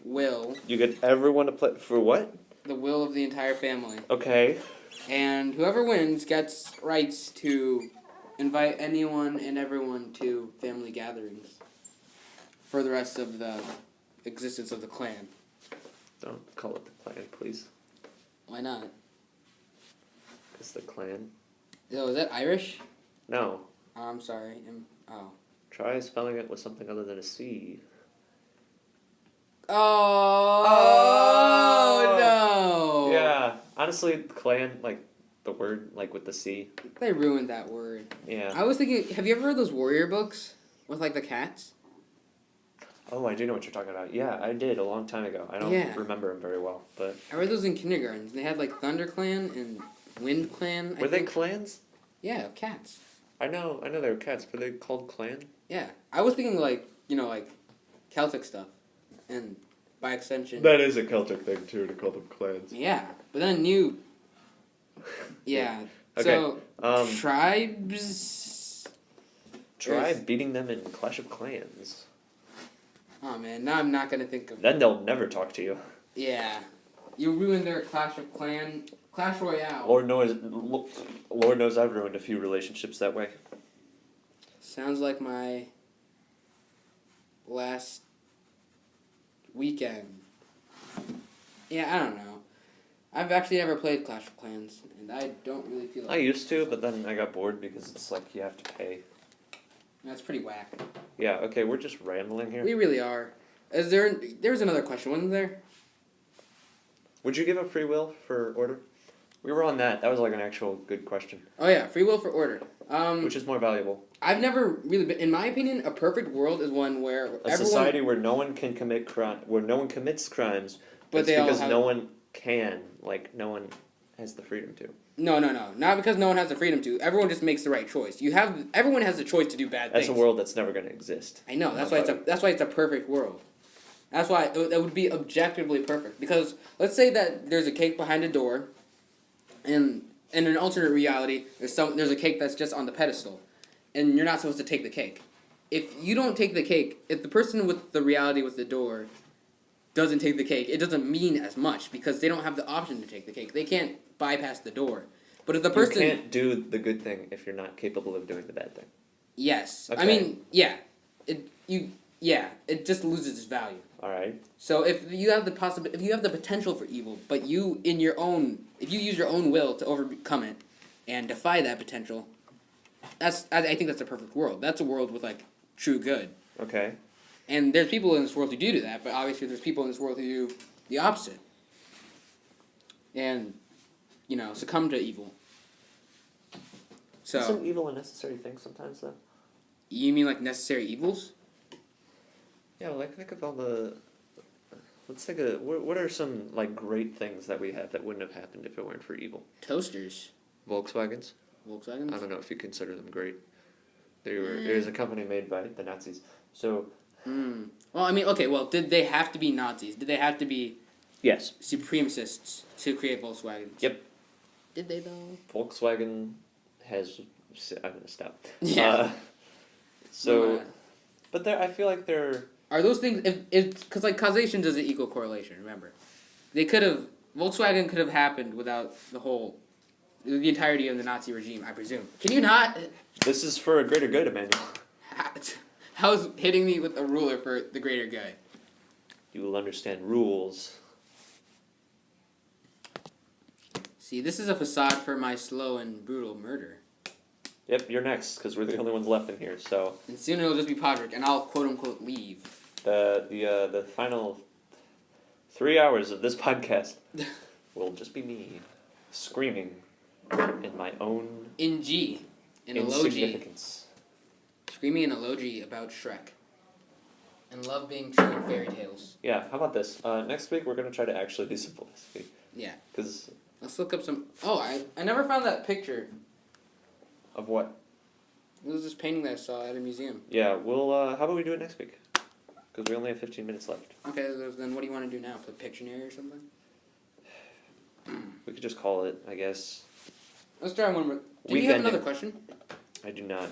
will, You get everyone to play for what? the will of the entire family, Okay. and whoever wins gets rights to invite anyone and everyone to family gatherings for the rest of the existence of the clan. Don't call it the clan, please. Why not? It's the clan. Oh, is that Irish? No. Oh, I'm sorry. Oh. Try spelling it with something other than a C. Oh, no! Yeah. Honestly, clan, like the word, like with the C. They ruined that word. Yeah. I was thinking, have you ever read those warrior books with like the cats? Oh, I do know what you're talking about. Yeah, I did a long time ago. I don't Yeah. remember them very well, but I read those in kindergarten. And they had like Thunder Clan and Wind Clan. were they clans? Yeah, cats. I know they were cats, but they called clan. Yeah, I was thinking like like Celtic stuff, and by extension. That is a Celtic thing too, to call them clans. Yeah, but then you. Yeah. Okay, So tribes. Try There's- beating them in Clash of Clans. Oh man, now I'm not gonna think of. Then they'll never talk to you. Yeah, you ruined their Clash Royale. Lord knows I've ruined a few relationships that way. Sounds like my last weekend. Yeah, I don't know. I've actually never played Clash of Clans, and I don't really feel I like used to, but then I got bored because it's like you have to pay. that's pretty whack. Yeah, okay, we're just rambling here. We really are. There's another question, wasn't there? Would you give up free will for order? We were on that. That was like an actual good question. Oh yeah, free will for order. Which is more valuable? I've never really been. In my opinion, a perfect world is one where A everyone. society where no one can commit crime, where no one commits crimes, But it's they all because have- no one can, like no one has the freedom to. No, not because no one has the freedom to. Everyone just makes the right choice. Everyone has the choice to do bad That's things. a world that's never going to exist. I know. That's why it's a perfect world. That's why it would be objectively perfect. Because let's say that there's a cake behind a door, and in an alternate reality, there's a cake that's just on the pedestal, and you're not supposed to take the cake. If you don't take the cake, if the person with the reality with the door doesn't take the cake, it doesn't mean as much because they don't have the option to take the cake. They can't bypass the door. But if the person You can't do the good thing if you're not capable of doing the bad thing. yes, I Okay. mean it just loses its value. All right. So if you have the potential for evil, but if you use your own will to overcome it and defy that potential, I think that's a perfect world. That's a world with like true good. Okay. And there's people in this world who do that, but obviously there's people in this world who do the opposite. And, succumb to evil. So Isn't evil a necessary thing sometimes, though? you mean like necessary evils? Yeah, like think of all the. Let's think of what are some like great things that we have that wouldn't have happened if it weren't for evil. Toasters, Volkswagens. Volkswagens. I don't know if you consider them great. It was a company made by the Nazis. So Well, I mean, okay. Well, did they have to be Nazis? Did they have to be yes, supremacists to create Volkswagens? Yep. Did they though? Volkswagen has. I'm gonna stop. Yeah. So, Uh, but I feel like they're. Are those things because like causation doesn't equal correlation? Remember, Volkswagen could have happened without the entirety of the Nazi regime. I presume. Can you not? This is for a greater good, Emmanuel. How's hitting me with a ruler for the greater good? You will understand rules. See, this is a facade for my slow and brutal murder. Yep, you're next because we're the only ones left in here. So And soon it'll just be Podrick, and I'll quote unquote leave. the final 3 hours of this podcast will just be me screaming in my own In elogy. insignificance. Screaming an elogy about Shrek. And love being true in fairy tales. Yeah, how about this? Next week we're gonna try to actually do some philosophy. Yeah. Because Let's look up some. Oh, I never found that picture. of what? It was this painting that I saw at a museum. Yeah, we'll. How about we do it next week? Because we only have 15 minutes left. Okay, then what do you want to do now? Play Pictionary or something? We could just call it, I guess. Let's try one more. Do you have Weekend. another question? I do not.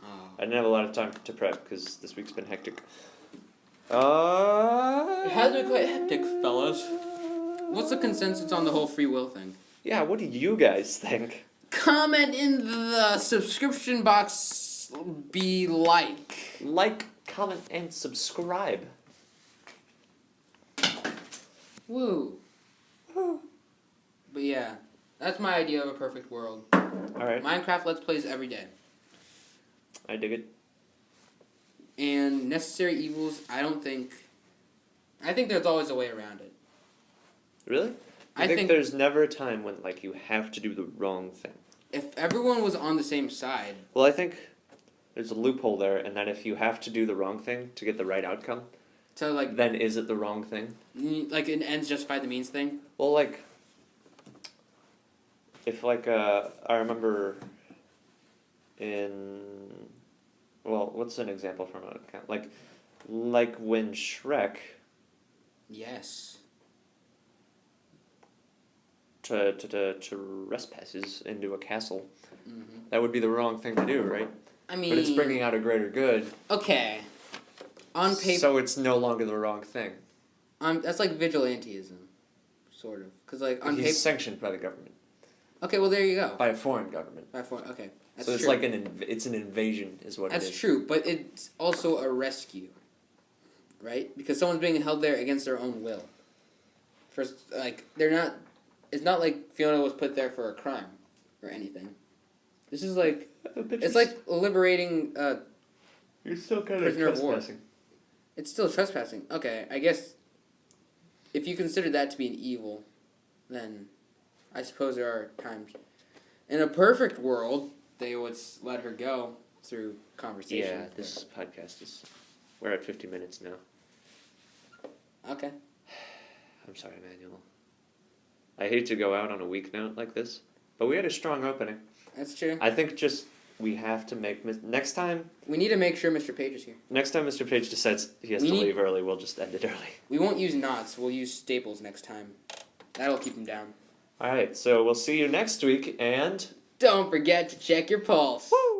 Oh. I didn't have a lot of time to prep because this week's been hectic. It has been quite hectic, fellas. What's the consensus on the whole free will thing? Yeah, what do you guys think? Comment in the subscription box. Be like. Like, comment, and subscribe. Woo. But yeah, that's my idea of a perfect world. Alright, Minecraft Let's Plays every day. I dig it. And necessary evils, I think there's always a way around it. Really? I think there's never a time when, like, you have to do the wrong thing. If everyone was on the same side, Well, I think there's a loophole there, and that if you have to do the wrong thing to get the right outcome, so like then is it the wrong thing? an ends justify the means thing. Well, like, if, like, I remember what's an example from a, like when Shrek Yes. to trespasses into a castle. Hmm. That would be the wrong thing to do, right? I mean, But it's bringing out a greater good. okay. On paper, So it's no longer the wrong thing. that's like vigilantism, sort of. Because like on He's paper. sanctioned by the government, Okay, well there you go. by a foreign government. By foreign. Okay, that's So it's true. like it's an invasion, is what That's it is. true, but it's also a rescue, right? Because someone's being held there against their own will. First, like they're not. It's not like Fiona was put there for a crime, or anything. This is like it's like liberating. You're still kind prisoner of war. trespassing. It's still trespassing. Okay, I guess. If you consider that to be an evil, then I suppose there are times. In a perfect world, they would let her go through conversation. Yeah, this podcast is. We're at 50 minutes now. Okay. I'm sorry, Manuel. I hate to go out on a weak note like this, but we had a strong opening. That's true. I think just we have to make next time. We need to make sure Mr. Page is here. Next time Mr. Page decides he has We to need- leave early, we'll just end it early. We won't use knots. We'll use staples next time. That'll keep him down. All right, so we'll see you next week, and Don't forget to check your pulse. woo!